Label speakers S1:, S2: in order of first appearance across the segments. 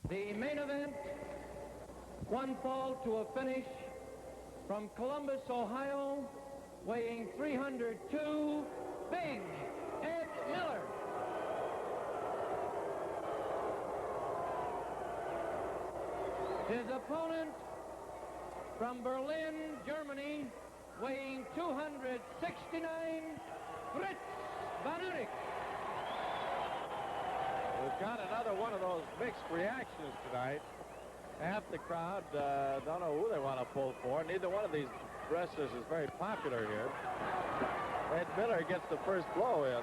S1: The main event, one fall to a finish from Columbus, Ohio, weighing 302, Big Ed Miller. His opponent from Berlin, Germany, weighing 269, Fritz von Erich.
S2: We've got another one of those mixed reactions tonight. Half the crowd don't know who they want to pull for. Neither one of these wrestlers is very popular here. Ed Miller gets the first blow in.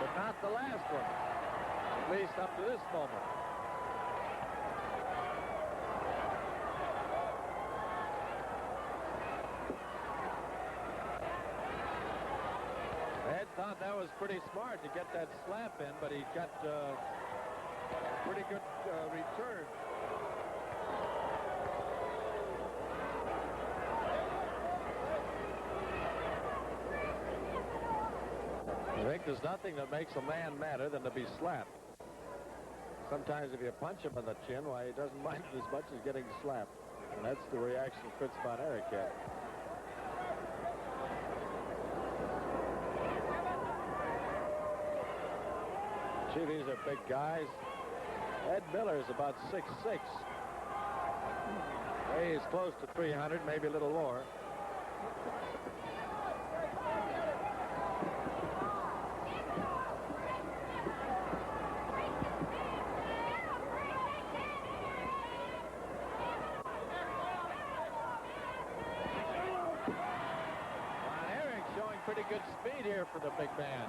S2: But not the last one, at least up to this moment. Thought that was pretty smart to get that slap in, but he got pretty good return. I think there's nothing that makes a man madder than to be slapped. Sometimes if you punch him in the chin, why, he doesn't mind it as much as getting slapped. And that's the reaction Fritz von Erich had. Gee, these are big guys. Ed Miller is about 6'6". Weighs close to 300, maybe a little more. Von Erich showing pretty good speed here for the big man.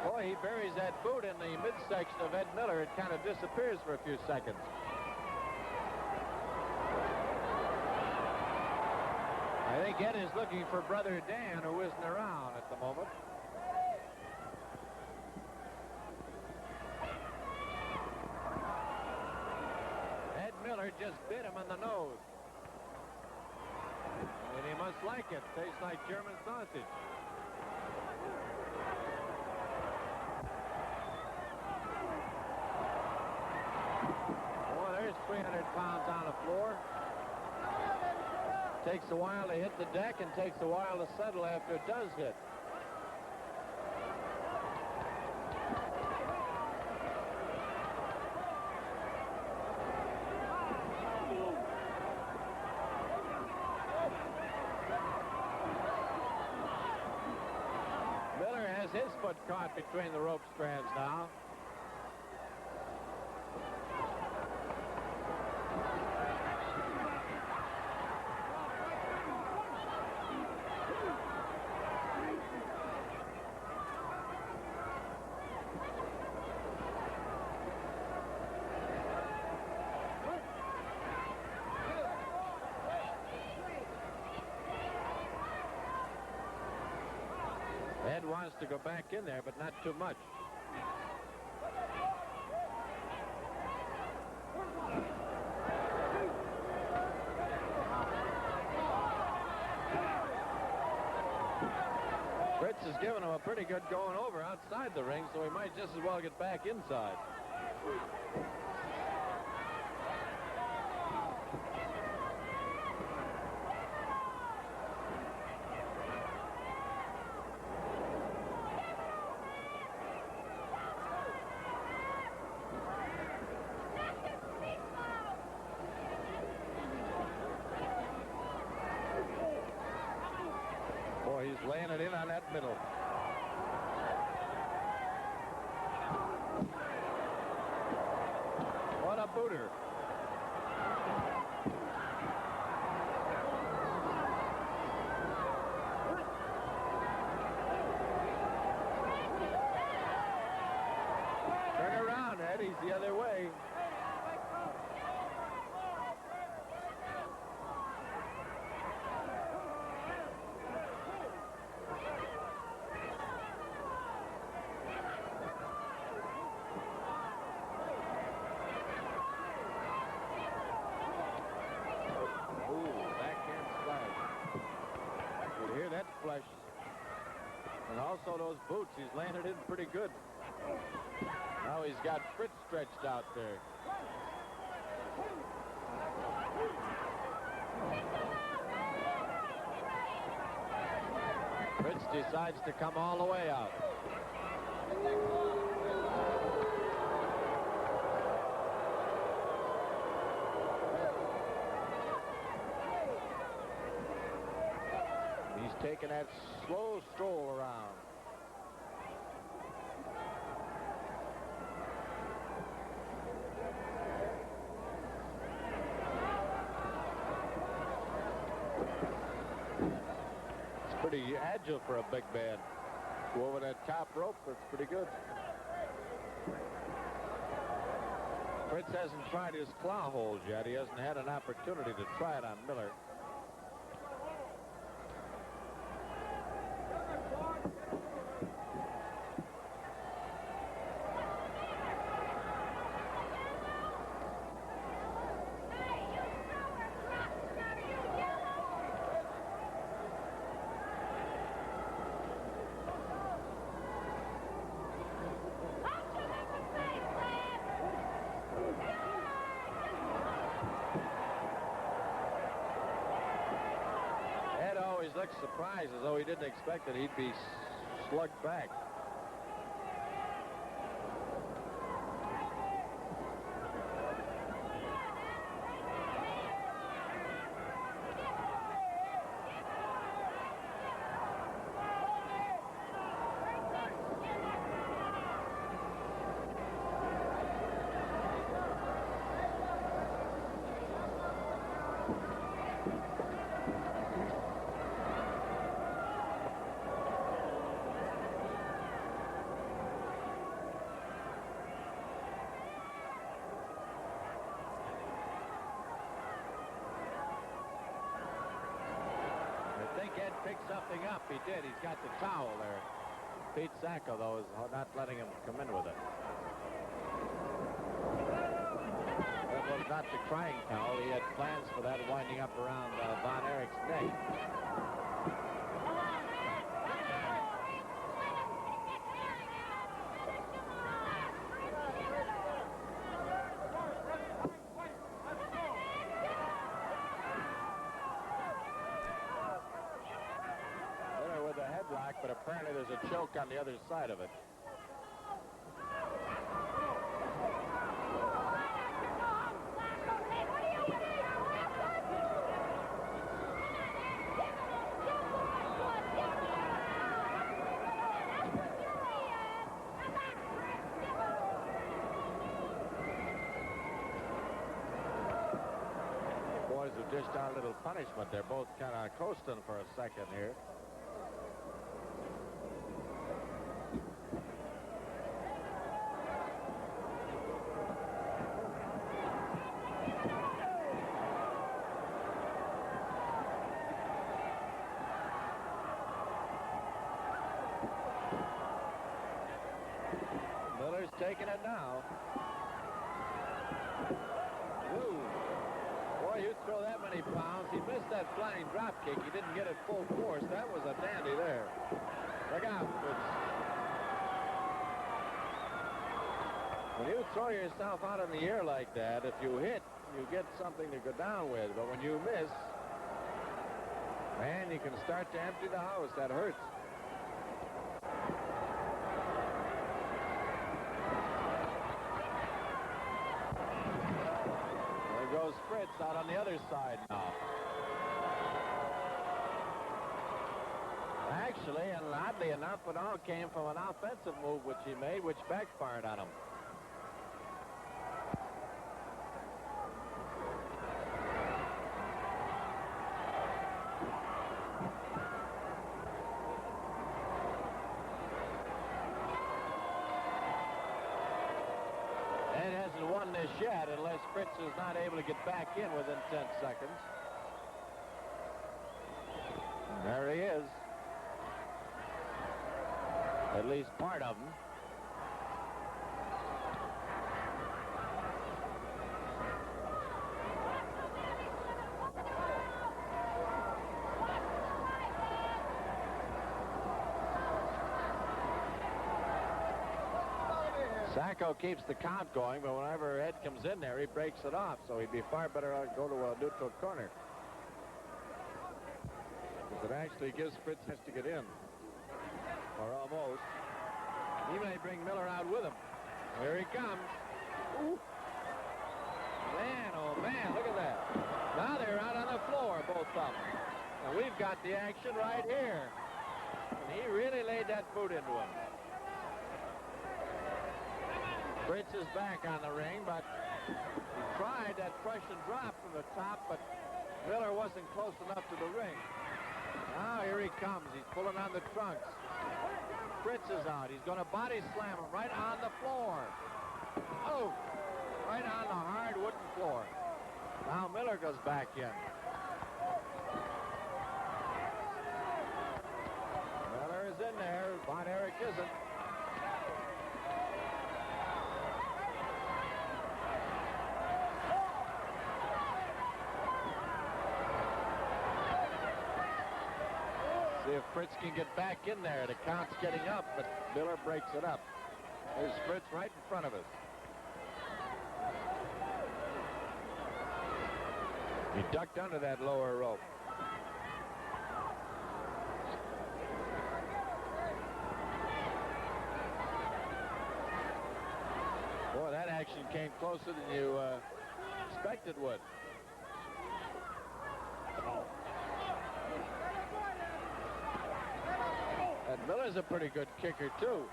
S2: Boy, he buries that boot in the midsection of Ed Miller. It kind of disappears for a few seconds.
S1: I think Ed is looking for Brother Dan, who isn't around at the moment. Ed Miller just bit him on the nose. And he must like it. Tastes like German sausage. There's 300 pounds on the floor. Takes a while to hit the deck and takes a while to settle after it does hit. Miller has his foot caught between the rope strands now. Ed wants to go back in there, but not too much. Fritz has given him a pretty good going over outside the ring, so he might just as well get back inside. He's laying it in on that middle. What a booter. Turn around, Ed. He's the other way.
S2: head flesh. And also those boots, he's landed in pretty good. Now he's got Fritz stretched out there. Fritz decides to come all the way out. He's taking that slow stroll around. It's pretty agile for a big man. Go over that top rope, that's pretty good. Fritz hasn't tried his claw hold yet. He hasn't had an opportunity to try it on Miller. Looks surprised, as though he didn't expect that he'd be slugged back. Ed picked something up. He did. He's got the towel there. Pete Sacco, though, is not letting him come in with it. That was not the crying towel. He had plans for that winding up around Von Erich's neck. But apparently there's a choke on the other side of it. The boys have dished out a little punishment. They're both kind of coasting for a second here. Taking it now. Ooh. Boy, you throw that many pounds. He missed that flying drop kick. He didn't get it full force. That was a dandy there. Look out, Fritz. When you throw yourself out in the air like that, if you hit, you get something to go down with. But when you miss, man, you can start to empty the house. That hurts. Goes Fritz out on the other side now. Actually, and oddly enough, it all came from an offensive move which he made, which backfired on him. This yet, unless Fritz is not able to get back in within 10 seconds. There he is. At least part of him. Sacco keeps the count going, but whenever Ed comes in there, he breaks it off. So he'd be far better to go to a neutral corner. Because it actually gives Fritz has to get in. Or almost. He may bring Miller out with him. Here he comes. Ooh. Man, oh man, look at that. Now they're out on the floor, both of them. And we've got the action right here. And he really laid that boot into him. Fritz is back on the ring, but he tried that Prussian drop from the top, but Miller wasn't close enough to the ring. Now here he comes. He's pulling on the trunks. Fritz is out. He's going to body slam him right on the floor. Oh, right on the hard wooden floor. Now Miller goes back in. Miller is in there. Von Erich isn't. See if Fritz can get back in there. The count's getting up, but Miller breaks it up. There's Fritz right in front of us. He ducked under that lower rope. Boy, that action came closer than you expected would. And Miller's a pretty good kicker, too.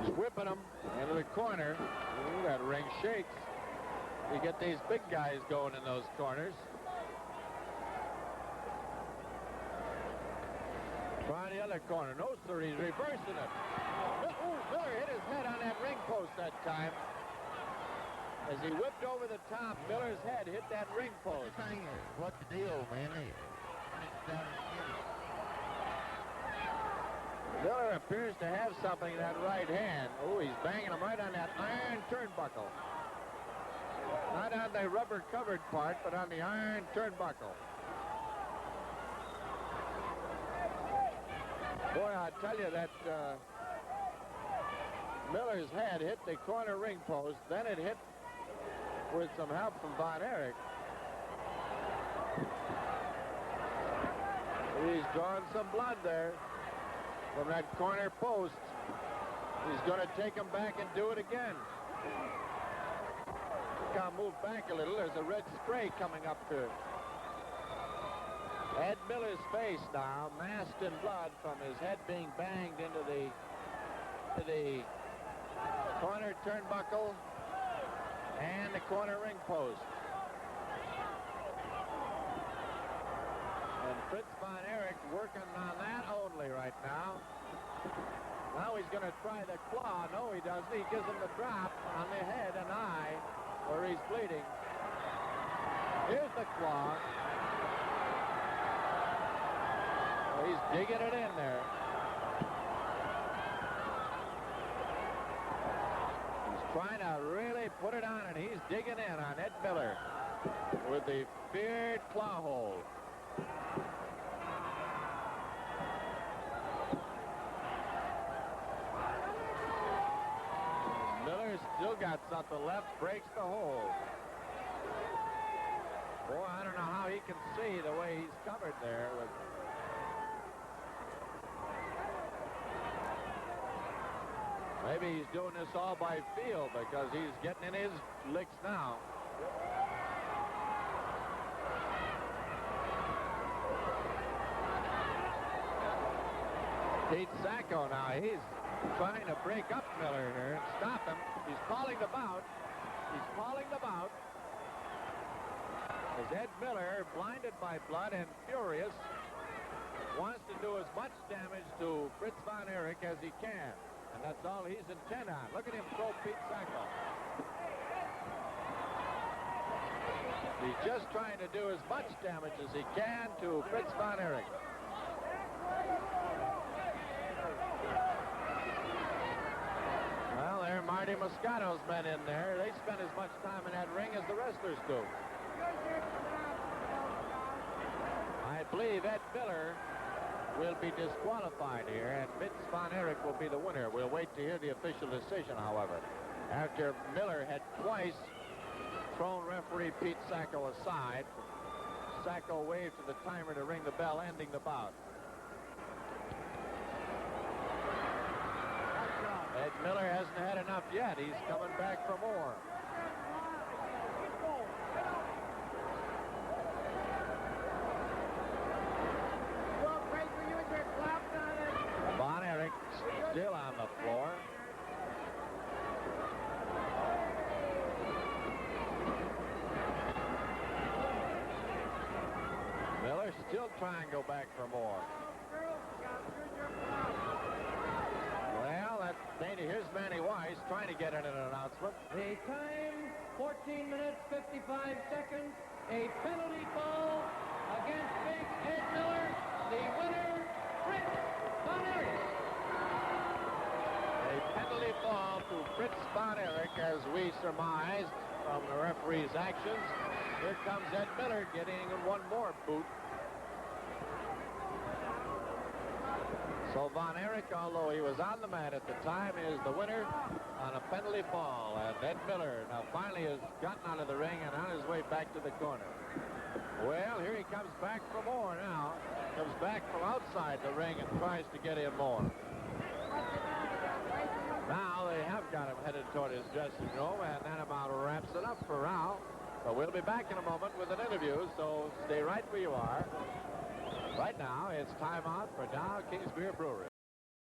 S2: He's whipping him into the corner. Ooh, that ring shakes. You get these big guys going in those corners. Try the other corner. No, sir, he's reversing it. Ooh, Miller hit his head on that ring post that time. As he whipped over the top, Miller's head hit that ring post.
S3: What's the deal, man?
S2: Miller appears to have something in that right hand. Oh, he's banging him right on that iron turnbuckle. Not on the rubber-covered part, but on the iron turnbuckle. Boy, I tell you that Miller's head hit the corner ring post. Then it hit with some help from Von Erich. He's drawing some blood there from that corner post. He's going to take him back and do it again. Look, I'll move back a little. There's a red spray coming up to Ed Miller's face now, masked in blood from his head being banged into the corner turnbuckle and the corner ring post. And Fritz von Erich working on that only right now. Now he's going to try the claw. No, he doesn't. He gives him the drop on the head and eye where he's bleeding. Here's the claw. Oh, he's digging it in there. He's trying to really put it on, and he's digging in on Ed Miller with the feared claw hold. Miller's still got something left, breaks the hold. Boy, I don't know how he can see the way he's covered there. Maybe he's doing this all by feel because he's getting in his licks now. Pete Sacco now, he's trying to break up Miller here and stop him. He's calling the bout. He's calling the bout. As Ed Miller, blinded by blood and furious, wants to do as much damage to Fritz von Erich as he can. And that's all he's intent on. Look at him throw Pete Sacco. He's just trying to do as much damage as he can to Fritz von Erich. Well, there are Marty Moscato's men in there. They spend as much time in that ring as the wrestlers do. I believe Ed Miller will be disqualified here, and Fritz von Erich will be the winner. We'll wait to hear the official decision, however. After Miller had twice thrown referee Pete Sacco aside, Sacco waved to the timer to ring the bell, ending the bout. Ed Miller hasn't had enough yet. He's coming back for more. Von Erich still on the floor. Miller still trying to go back for more. Well, that's Danny. Here's Manny Weiss trying to get in an announcement.
S4: The time, 14 minutes, 55 seconds. A penalty ball against Big Ed Miller. The winner, Fritz von Erich.
S2: A penalty ball to Fritz von Erich, as we surmised from the referee's actions. Here comes Ed Miller getting one more boot. So Von Erich, although he was on the mat at the time, is the winner on a penalty ball. And Ed Miller now finally has gotten out of the ring and on his way back to the corner. Well, here he comes back for more now. Comes back from outside the ring and tries to get in more. Now they have got him headed toward his dressing room, and that about wraps it up for Rao. But we'll be back in a moment with an interview, so stay right where you are. Right now, it's time out for Dow Kingsbeer Brewery.